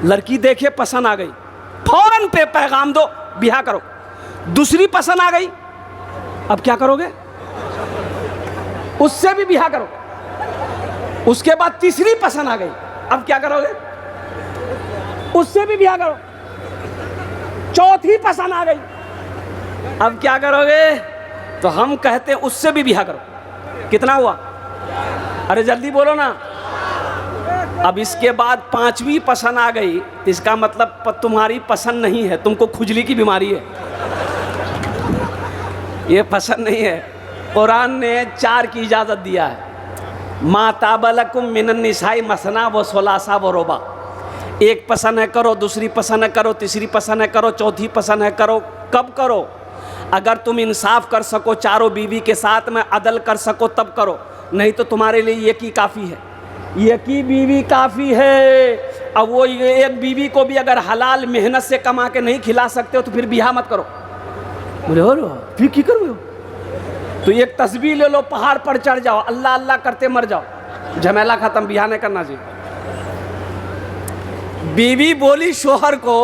लड़की देखे पसंद आ गई, फौरन पे पैगाम दो, ब्याह करो। दूसरी पसंद आ गई, अब क्या करोगे? उससे भी ब्याह करो। उसके बाद तीसरी पसंद आ गई, अब क्या करोगे? उससे भी ब्याह करो। चौथी पसंद आ गई, अब क्या करोगे? तो हम कहते हैं उससे भी ब्याह करो। कितना हुआ? अरे जल्दी बोलो ना। अब इसके बाद पांचवी पसंद आ गई, तो इसका मतलब तुम्हारी पसंद नहीं है, तुमको खुजली की बीमारी है, ये पसंद नहीं है। कुरान ने 4 की इजाज़त दिया है। माताबलकुम मिनन निसाई मसना व सुलासा व रुबा। एक पसंद है करो, दूसरी पसंद है करो, तीसरी पसंद है करो, चौथी पसंद है करो। कब करो? अगर तुम इंसाफ कर सको, चारों बीवी के साथ में अदल कर सको तब करो, नहीं तो तुम्हारे लिए एक ही काफ़ी है, एक ही बीवी काफ़ी है। अब वो एक बीवी को भी अगर हलाल मेहनत से कमा के नहीं खिला सकते हो तो फिर ब्याह मत करो। बोले हो फिर की करो? तो एक तस्बीह ले लो, पहाड़ पर चढ़ जाओ, अल्लाह अल्लाह करते मर जाओ, झमेला खत्म, ब्याह नहीं करना चाहिए। बीवी बोली शोहर को,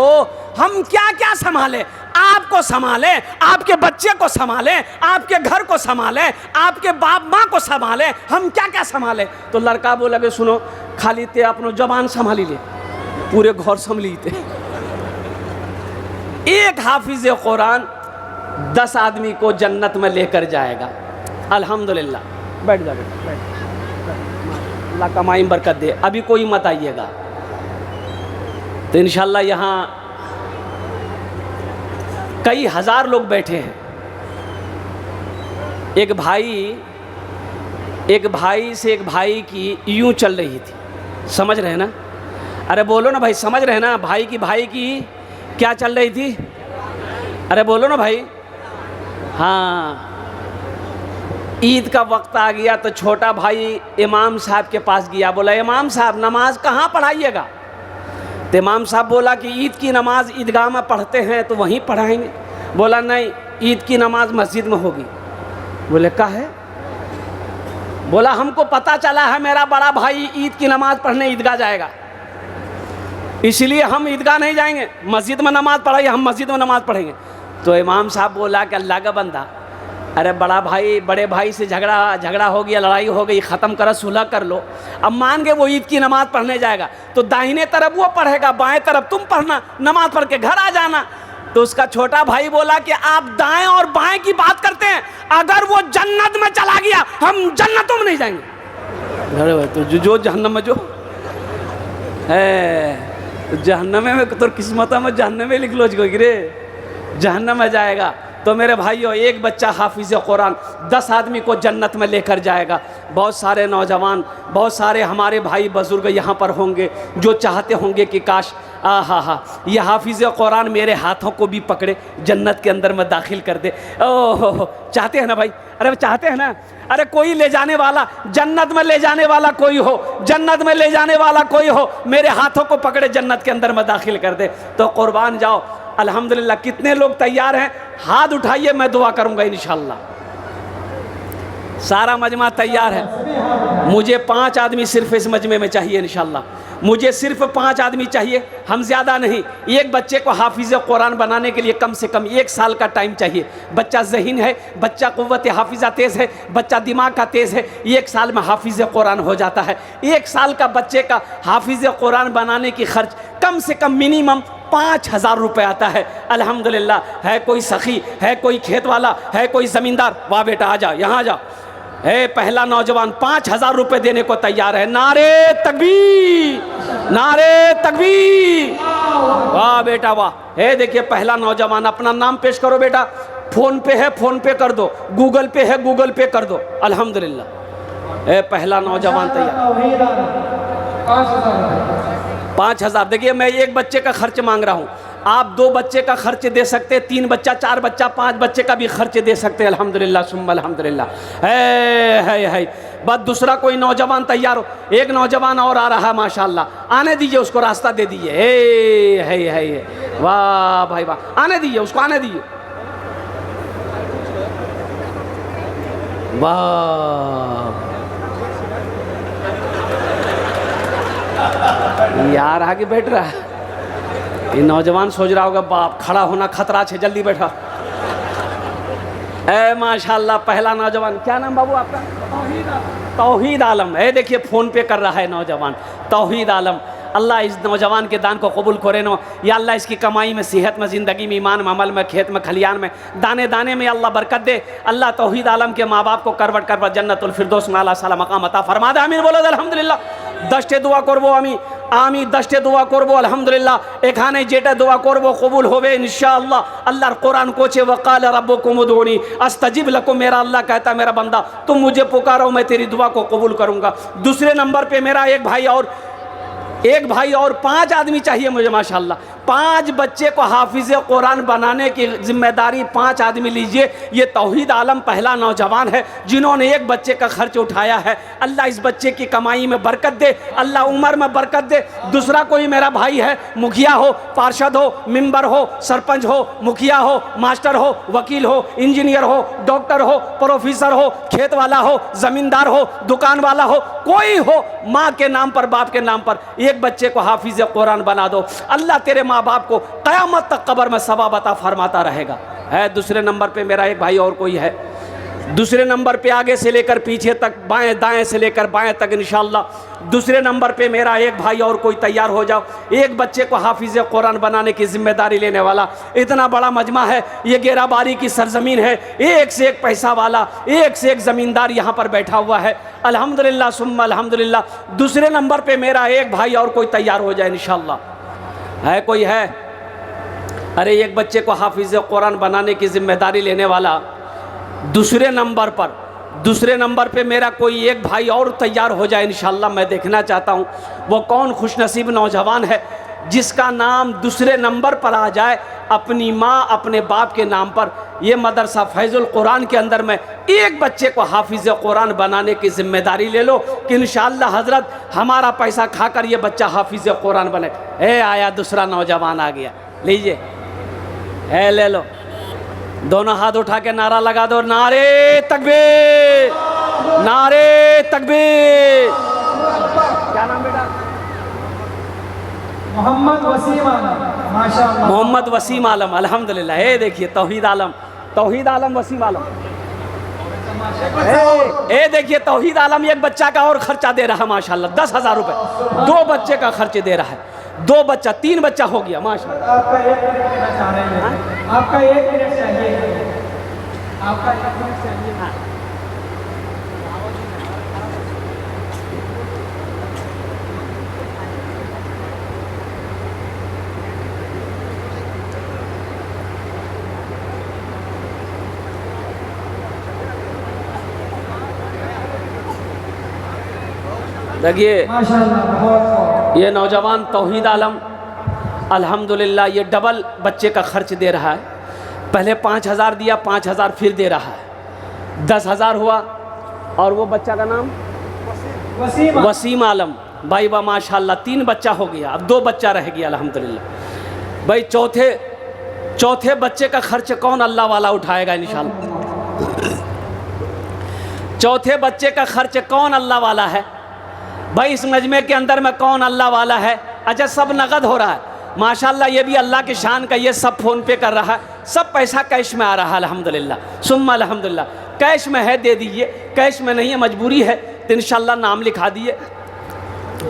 हम क्या क्या संभाले, आपको संभाले, आपके बच्चे को संभाले, आपके घर को संभाले, आपके बाप माँ को संभाले, हम क्या क्या संभाले। तो लड़का बोला कि सुनो, खाली ते अपनो जबान संभाली ले, पूरे घर संभली थे। एक हाफिज कुरान 10 आदमी को जन्नत में लेकर जाएगा। अल्हम्दुलिल्लाह। बैठ जा, बैठ, अल्लाह कमाई बरकत दे। अभी कोई मत आइएगा, तो इंशाल्लाह यहाँ कई हज़ार लोग बैठे हैं। एक भाई से एक भाई की यूं चल रही थी, समझ रहे ना? अरे बोलो ना भाई, समझ रहे ना? भाई की क्या चल रही थी? अरे बोलो ना भाई। हाँ, ईद का वक्त आ गया तो छोटा भाई इमाम साहब के पास गया, बोला इमाम साहब नमाज कहाँ पढ़ाइएगा? तो इमाम साहब बोला कि ईद की नमाज ईदगाह में पढ़ते हैं तो वहीं पढ़ाएंगे। बोला नहीं, ईद की नमाज मस्जिद में होगी। बोले क्या है? बोला हमको पता चला है मेरा बड़ा भाई ईद की नमाज पढ़ने ईदगाह जाएगा, इसलिए हम ईदगाह नहीं जाएंगे, मस्जिद में नमाज पढ़ाइए, हम मस्जिद में नमाज पढ़ेंगे। तो इमाम साहब बोला कि अल्लाह का बंदा, अरे बड़े भाई से झगड़ा हो गया, लड़ाई हो गई, ख़त्म करो, सुलह कर लो। अब मान के वो ईद की नमाज पढ़ने जाएगा तो दाहिने तरफ वो पढ़ेगा, बाएं तरफ तुम पढ़ना, नमाज पढ़ के घर आ जाना। तो उसका छोटा भाई बोला कि आप दाएं और बाएं की बात करते हैं, अगर वो जन्नत में चला गया हम जन्नतों में नहीं जाएंगे। अरे भाई तो जो जहन्नम में जो है, जहन्नम में तो किस्मत में जहन्नम में लिख लो गिरे, जहन्नम में जाएगा। तो मेरे भाइयों, एक बच्चा हाफिज कुरान 10 आदमी को जन्नत में लेकर जाएगा। बहुत सारे नौजवान, बहुत सारे हमारे भाई बुजुर्ग यहाँ पर होंगे जो चाहते होंगे कि काश हा ये हाफिज कुरान मेरे हाथों को भी पकड़े, जन्नत के अंदर में दाखिल कर दे। ओह, चाहते हैं ना भाई? अरे चाहते हैं ना? अरे कोई ले जाने वाला, जन्नत में ले जाने वाला कोई हो, जन्नत में ले जाने वाला कोई हो, मेरे हाथों को पकड़े जन्नत के अंदर में दाखिल कर दे। तो कुर्बान जाओ। अल्हम्दुलिल्लाह। कितने लोग तैयार हैं? हाथ उठाइए, मैं दुआ करूंगा इंशाल्लाह। सारा मजमा तैयार है। मुझे 5 आदमी सिर्फ इस मजमे में चाहिए इंशाल्लाह। मुझे सिर्फ 5 आदमी चाहिए, हम ज़्यादा नहीं। एक बच्चे को हाफिज़ कुरान बनाने के लिए कम से कम 1 साल का टाइम चाहिए। बच्चा ज़हीन है, बच्चा क़ुव्वत हाफिज़ा तेज़ है, बच्चा दिमाग का तेज़ है, 1 साल में हाफिज़ कुरान हो जाता है। 1 साल का बच्चे का हाफिज़ कुरान बनाने की खर्च कम से कम मिनिमम 5000 रुपये आता है। अल्हम्दुलिल्लाह। है कोई सखी, है कोई खेत वाला, है कोई ज़मींदार? वाह बेटा आ जा, यहाँ आ जा। है पहला नौजवान 5000 रुपये देने को तैयार है। नारे तकबीर, नारे तकबीर। वाह बेटा वाह। है देखिए पहला नौजवान, अपना नाम पेश करो बेटा। फ़ोन पे है, फ़ोन पे कर दो, गूगल पे है, गूगल पे कर दो। अल्हम्दुलिल्लाह। है पहला नौजवान तैयार। 5000। देखिए मैं एक बच्चे का खर्च मांग रहा हूँ, आप 2 बच्चे का खर्च दे सकते, 3 बच्चा, 4 बच्चा, 5 बच्चे का भी खर्च दे सकते हैं। अल्हम्दुलिल्लाह सुम्मा अल्हम्दुलिल्लाह। है बस दूसरा कोई नौजवान तैयार हो। एक नौजवान और आ रहा है माशाल्लाह, आने दीजिए उसको, रास्ता दे दीजिए। है वाह भाई वाह, आने दीजिए उसको, आने दीजिए। वाह यार आगे बैठ रहा है। ये नौजवान सोच रहा होगा बाप खड़ा होना खतरा है, जल्दी बैठा। ए माशाल्लाह, पहला नौजवान, क्या नाम बाबू आपका? तौहीद आलम। ए देखिए फ़ोन पे कर रहा है नौजवान, तौहीद आलम। अल्लाह इस नौजवान के दान को कबूल करे नो या अल्लाह इसकी कमाई में, सेहत में, ज़िंदगी में, ईमान में, अमल में, खेत में, खलियान में, दाने दाने में अल्लाह बरकत दे। अल्लाह तौहीद आलम के माँ बाप को करवट करवट जन्नतुल फिरदौस में आला साला मकाम अता फरमा दे। आमीन बोलो अल्हम्दुलिल्लाह। दस्ते दुआ करबो আমি 10টে দোয়া করব আলহামদুলিল্লাহ। এখানে যেটা দোয়া করব কবুল হবে ইনশাআল্লাহ। আল্লাহর কোরআন কোচে वक़ाल रब्बुकुम उदूनी अस्तजिब लकुम, मेरा अल्लाह कहता मेरा बंदा तुम मुझे पुकारो मैं तेरी दुआ को कबूल करूँगा। दूसरे नंबर पे मेरा एक भाई और 5 आदमी चाहिए मुझे माशाल्लाह। 5 बच्चे को हाफिज़ कुरान बनाने की जिम्मेदारी 5 आदमी लीजिए। ये तौहीद आलम पहला नौजवान है जिन्होंने एक बच्चे का खर्च उठाया है। अल्लाह इस बच्चे की कमाई में बरकत दे, अल्लाह उम्र में बरकत दे। दूसरा कोई मेरा भाई है, मुखिया हो, पार्षद हो, मेंबर हो, सरपंच हो, मुखिया हो, मास्टर हो, वकील हो, इंजीनियर हो, डॉक्टर हो, प्रोफेसर हो, खेत वाला हो, ज़मींदार हो, दुकान वाला हो, कोई हो, माँ के नाम पर बाप के नाम पर एक बच्चे को हाफिज़ कुरान बना दो। अल्लाह तेरे माँ बाप को क़यामत तक कब्र में सवाब अता फरमाता रहेगा। है दूसरे नंबर पे मेरा एक भाई और कोई है। दूसरे नंबर पे आगे से लेकर पीछे तक, बाएं दाएं से लेकर बाएं तक इंशाअल्लाह। दूसरे नंबर पे मेरा एक भाई और कोई तैयार हो जाओ। एक बच्चे को हाफिज़ कुरान बनाने की जिम्मेदारी लेने वाला। इतना बड़ा मजमा है, ये गेराबारी की सरजमीन है। एक से एक पैसा वाला, एक से एक ज़मींदार यहाँ पर बैठा हुआ है। अल्हम्दुलिल्लाह सुम्मा अल्हम्दुलिल्लाह। दूसरे नंबर पे मेरा एक भाई और कोई तैयार हो जाए इंशाअल्लाह। है कोई है? अरे एक बच्चे को हाफिज़ कुरान बनाने की जिम्मेदारी लेने वाला। दूसरे नंबर पे मेरा कोई एक भाई और तैयार हो जाए इंशाअल्लाह। मैं देखना चाहता हूँ वो कौन खुशनसीब नौजवान है जिसका नाम दूसरे नंबर पर आ जाए, अपनी माँ अपने बाप के नाम पर। ये मदरसा फैज़ुल कुरान के अंदर में एक बच्चे को हाफिज़ कुरान बनाने की जिम्मेदारी ले लो कि इंशाअल्लाह हज़रत हमारा पैसा खाकर ये बच्चा हाफिज़ कुरान बने। आया दूसरा नौजवान आ गया, लीजिए ले लो। दोनों हाथ उठा के नारा लगा दो, नारे तकबीर, नारे तकबीर। क्या नाम बेटा? मोहम्मद वसीम आलम। माशाअल्लाह, मोहम्मद वसीम आलम। अल्हम्दुलिल्लाह। ये देखिए तौहीद आलम वसीम आलम। देखिए तौहीद आलम एक बच्चा का और खर्चा दे रहा है माशाअल्लाह, 10,000 रुपये। 2 बच्चे का खर्च दे रहा है। 2 बच्चा, 3 बच्चा हो गया माशाअल्लाह। आपका 1 मिनट देना चाह रहे हैं। आपका 1 मिनट चाहिए, आपका 1 मिनट चाहिए। देखिए माशाअल्लाह, बहुत ये नौजवान तौहीद आलम अल्हम्दुलिल्लाह ये डबल बच्चे का खर्च दे रहा है। पहले 5,000 दिया, 5,000 फिर दे रहा है, 10,000 हुआ। और वो बच्चा का नाम वसीम आलम। भाई वाह माशाअल्लाह, 3 बच्चा हो गया, अब 2 बच्चा रह गया अल्हम्दुलिल्लाह। भाई चौथे बच्चे का खर्च कौन अल्लाह वाला उठाएगा इंशाअल्लाह? चौथे बच्चे का खर्च कौन अल्लाह वाला है? भाई इस मजमे के अंदर में कौन अल्लाह वाला है? अच्छा सब नगद हो रहा है माशाअल्लाह, ये भी अल्लाह की शान का। ये सब फ़ोन पे कर रहा है, सब पैसा कैश में आ रहा है अल्हम्दुलिल्लाह सुम्मा अल्हम्दुलिल्लाह। कैश में है दे दीजिए, कैश में नहीं है मजबूरी है तो इंशाअल्लाह नाम लिखा दिए।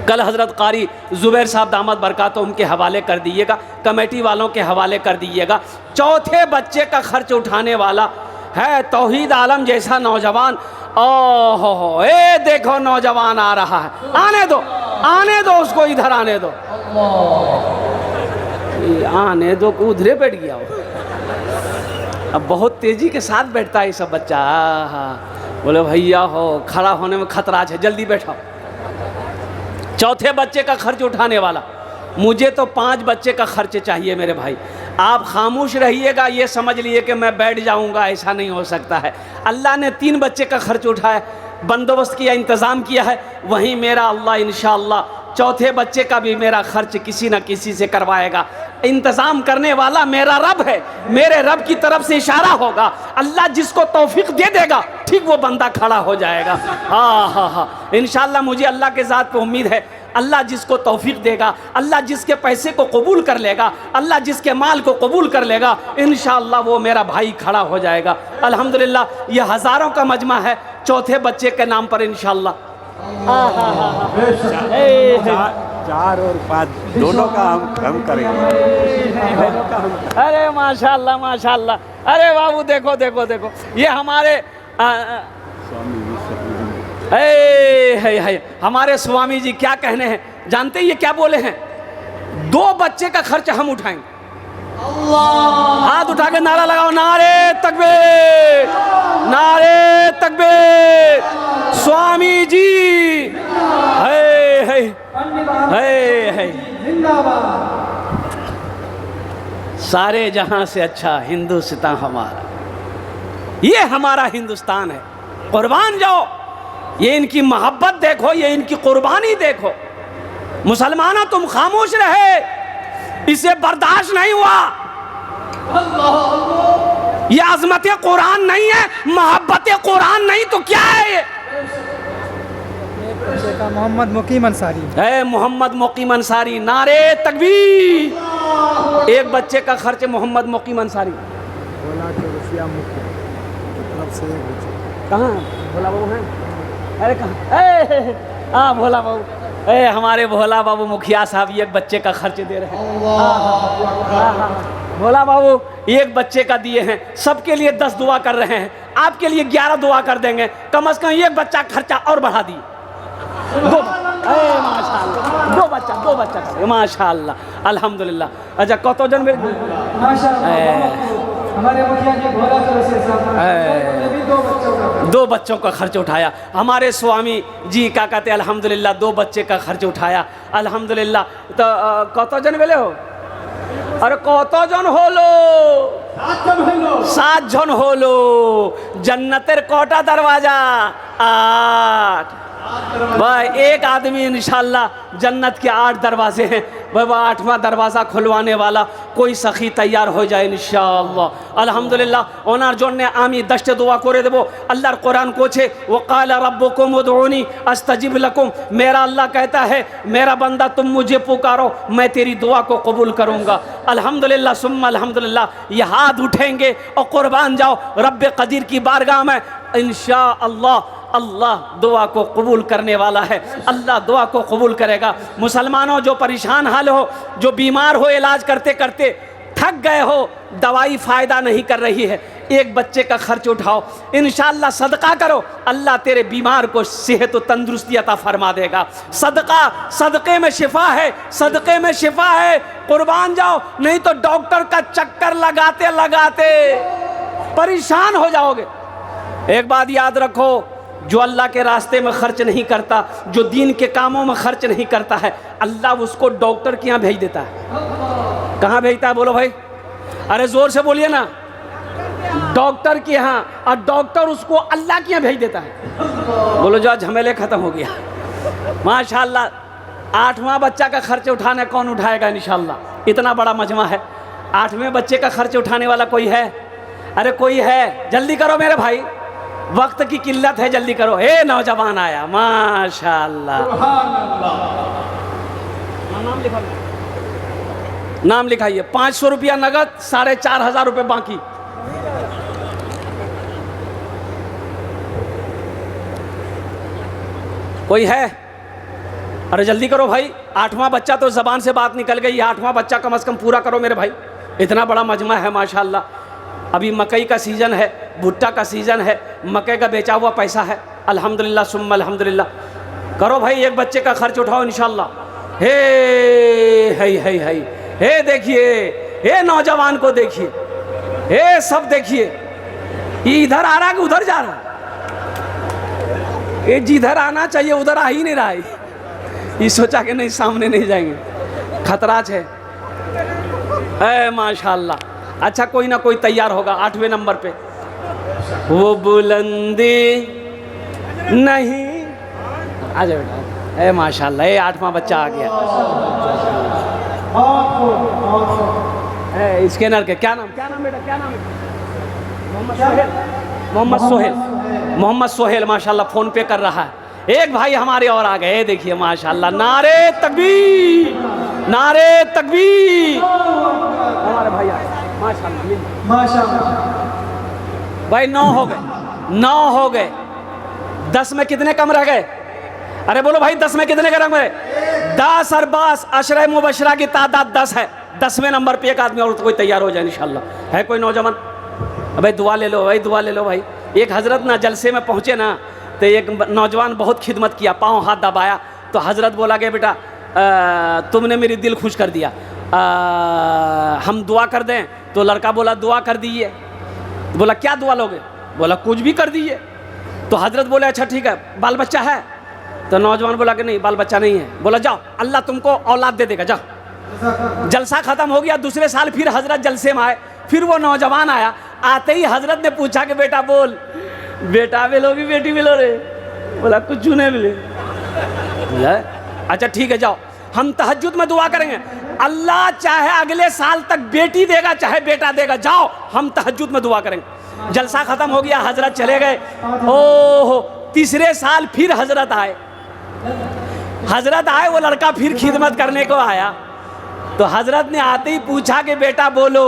कल हज़रत कारी ज़ुबैर साहब दामद बरकात उनके हवाले कर दीजिएगा, कमेटी वालों के हवाले कर दीजिएगा। चौथे बच्चे का खर्च उठाने वाला है तौहीद आलम जैसा नौजवान। ओहो, देखो नौजवान आ रहा है, आने दो उसको, इधर आने दो, आने दो। उधरे बैठ गया वो, अब बहुत तेज़ी के साथ बैठता है ये सब बच्चा। बोले भैया हो, खड़ा होने में खतरा है, जल्दी बैठो। चौथे बच्चे का खर्च उठाने वाला। मुझे तो 5 बच्चे का खर्च चाहिए मेरे भाई। आप खामोश रहिएगा, ये समझ लिए कि मैं बैठ जाऊंगा, ऐसा नहीं हो सकता है। अल्लाह ने 3 बच्चे का खर्च उठाया, बंदोबस्त किया, इंतज़ाम किया है। वहीं मेरा अल्लाह इंशाअल्लाह चौथे बच्चे का भी मेरा खर्च किसी न किसी से करवाएगा। इंतज़ाम करने वाला मेरा रब है, मेरे रब की तरफ से इशारा होगा, अल्लाह जिसको तौफीक दे देगा ठीक वो बंदा खड़ा हो जाएगा। हाँ इंशाअल्लाह मुझे अल्लाह के ज़ात पे उम्मीद है। अल्लाह जिसको तौफीक देगा, अल्लाह जिसके पैसे को कबूल कर लेगा, अल्लाह जिसके माल को कबूल कर लेगा, इंशाअल्लाह वो मेरा भाई खड़ा हो जाएगा। अल्हम्दुलिल्लाह ये हज़ारों का मजमा है चौथे बच्चे के नाम पर इंशाअल्लाह। चार और पाँच दोनों का हम करेंगे। अरे माशाअल्लाह माशाअल्लाह। अरे बाबू देखो देखो देखो, ये हमारे हमारे स्वामी जी क्या कहने हैं जानते हैं? ये क्या बोले हैं? 2 बच्चे का खर्च हम उठाएंगे। हाथ उठा के नारा लगाओ, नारे तकबीर, नारे तकबीर। स्वामी जी है सारे जहां से अच्छा हिंदुस्तान हमारा, ये हमारा हिंदुस्तान है। कुर्बान जाओ, ये इनकी मोहब्बत देखो, ये इनकी कुर्बानी देखो। मुसलमानों तुम खामोश रहे, इसे बर्दाश्त नहीं हुआ। ये अजमत कुरान नहीं है, मोहब्बत कुरान नहीं तो क्या है ये? मोहम्मद मुकीम अंसारी है मोहम्मद मुकीम अंसारी। नारे तकबीर। एक बच्चे का खर्च मोहम्मद मुकीम अंसारी। कहाँ भोला बाबू हैं? अरे कहाँ? हाँ भोला बाबू, हमारे भोला बाबू मुखिया साहब एक बच्चे का खर्च दे रहे हैं। भोला बाबू एक बच्चे का दिए हैं, सबके लिए 10 दुआ कर रहे हैं, आपके लिए 11 दुआ कर देंगे। कम से कम एक बच्चा खर्चा और बढ़ा दिए। माशाअल्लाह, 2 बच्चा कर, माशाअल्लाह अल्हम्दुलिल्लाह। अच्छा कतजन में हमारे मुखिया जी भोला साहब 2 बच्चों का खर्च उठाया। हमारे स्वामी जी क्या कहते हैं अल्हम्दुलिल्लाह 2 बच्चे का खर्च उठाया अल्हम्दुलिल्लाह। तो कतजन बेले हो? अरे कतजन होलो? 7 जन होलो। जन्नतेर कोटा दरवाजा? 8। भाई एक आदमी इंशाल्लाह जन्नत के 8 दरवाजे हैं, वह 8वां दरवाज़ा खुलवाने वाला कोई सखी तैयार हो जाए इंशाअल्लाह अल्हम्दुलिल्लाह। ओनार जन्ने आमी 10 दुआ करे देबो। अल्लाहर कुरान कोछे वक़ाल रब्बुकुम उदऊनी अस्तजिब लकुम, मेरा अल्लाह कहता है मेरा बंदा तुम मुझे पुकारो मैं तेरी दुआ को कबूल करूँगा। अल्हम्दुलिल्लाह सुम्मा अल्हम्दुलिल्लाह। ये हाथ उठेंगे और कुर्बान जाओ रब्बे कदीर की बारगाह में इंशाअल्लाह। अल्लाह दुआ को कबूल करने वाला है, अल्लाह दुआ को कबूल करेगा। मुसलमानों जो परेशान हाल हो, जो बीमार हो, इलाज करते करते थक गए हो, दवाई फ़ायदा नहीं कर रही है, एक बच्चे का खर्च उठाओ, इंशाअल्लाह सदका करो, अल्लाह तेरे बीमार को सेहत व तंदुरुस्ती अता फरमा देगा। सदक़े में शिफा है, सदक़े में शिफा है। कुर्बान जाओ, नहीं तो डॉक्टर का चक्कर लगाते लगाते परेशान हो जाओगे। एक बात याद रखो, जो अल्लाह के रास्ते में खर्च नहीं करता, जो दीन के कामों में खर्च नहीं करता है, अल्लाह उसको डॉक्टर के यहाँ भेज देता है। कहाँ भेजता है बोलो भाई? अरे जोर से बोलिए ना। डॉक्टर के यहाँ, और डॉक्टर उसको अल्लाह के यहाँ भेज देता है। बोलो जो झमेले खत्म हो गया माशाअल्लाह। 8वां बच्चा का खर्च उठाने कौन उठाएगा इंशाअल्लाह? इतना बड़ा मजमा है, 8वें बच्चे का खर्च उठाने वाला कोई है? अरे कोई है? जल्दी करो मेरे भाई, वक्त की किल्लत है, जल्दी करो। हे नौजवान आया माशाअल्लाह। नाम लिखाइए। 500 रुपया नगद, 4,500 रुपये बाकी। कोई है? अरे जल्दी करो भाई, 8वां बच्चा तो जबान से बात निकल गई, 8वां बच्चा कम से कम पूरा करो मेरे भाई। इतना बड़ा मजमा है माशाअल्लाह। अभी मकई का सीज़न है, भुट्टा का सीज़न है, मकई का बेचा हुआ पैसा है अल्हम्दुलिल्लाह सुम्मा अल्हम्दुलिल्लाह। करो भाई, एक बच्चे का खर्च उठाओ इंशाअल्लाह। हे देखिए, हे नौजवान को देखिए, हे सब देखिए, ये इधर आ रहा है कि उधर जा रहा है? ये जिधर आना चाहिए उधर आ ही नहीं रहा है। ये सोचा कि नहीं सामने नहीं जाएंगे, खतरा है माशाअल्लाह। अच्छा कोई ना कोई तैयार होगा 8वें नंबर पे। वो बुलंदी नहीं, आ जाओ बेटा। माशाअल्लाह, ये 8वां बच्चा आ गया। स्कैनर के क्या नाम बेटा, क्या नाम है? मोहम्मद सोहेल माशाअल्लाह फ़ोन पे कर रहा है। एक भाई हमारे और आ गए, देखिए माशाल्लाह, नारे तकबीर, नारे तकबीर। हमारे भाई आए माशाल्लाह। माशाअल्लाह। भाई 9 हो गए, 9 हो गए। 10 में कितने कम रह गए? अरे बोलो भाई 10 में कितने कम रहे? 10 और 12 अशरे मुबशरा की तादाद 10 है। 10वें नंबर पे एक आदमी और कोई तैयार हो जाए इंशाल्लाह। है कोई नौजवान? भाई दुआ ले लो भाई, दुआ ले लो भाई। एक हजरत ना जलसे में पहुँचे ना, तो एक नौजवान बहुत खिदमत किया, पाँव हाथ दबाया, तो हजरत बोला कि बेटा तुमने मेरी दिल खुश कर दिया, हम दुआ कर दें? तो लड़का बोला दुआ कर दीजिए। बोला क्या दुआ लोगे? बोला कुछ भी कर दीजिए। तो हजरत बोले अच्छा ठीक है, बाल बच्चा है? तो नौजवान बोला कि नहीं बाल बच्चा नहीं है। बोला जाओ अल्लाह तुमको औलाद दे देगा, जाओ। जलसा खत्म हो गया, दूसरे साल फिर हजरत जलसे में आए, फिर वो नौजवान आया। आते ही हजरत ने पूछा कि बेटा बोल, बेटा मिलो कि बेटी मिलो रे? बोला कुछ नहीं मिले। बोला अच्छा ठीक है जाओ, हम तहज्जुद में दुआ करेंगे, अल्लाह चाहे अगले साल तक बेटी देगा चाहे बेटा देगा, जाओ हम तहज्जुद में दुआ करेंगे। जलसा खत्म हो गया, हजरत चले गए। ओहो, तीसरे साल फिर हजरत आए। हजरत आए, वो लड़का फिर खिदमत करने को आया। तो हजरत ने आते ही पूछा कि बेटा बोलो,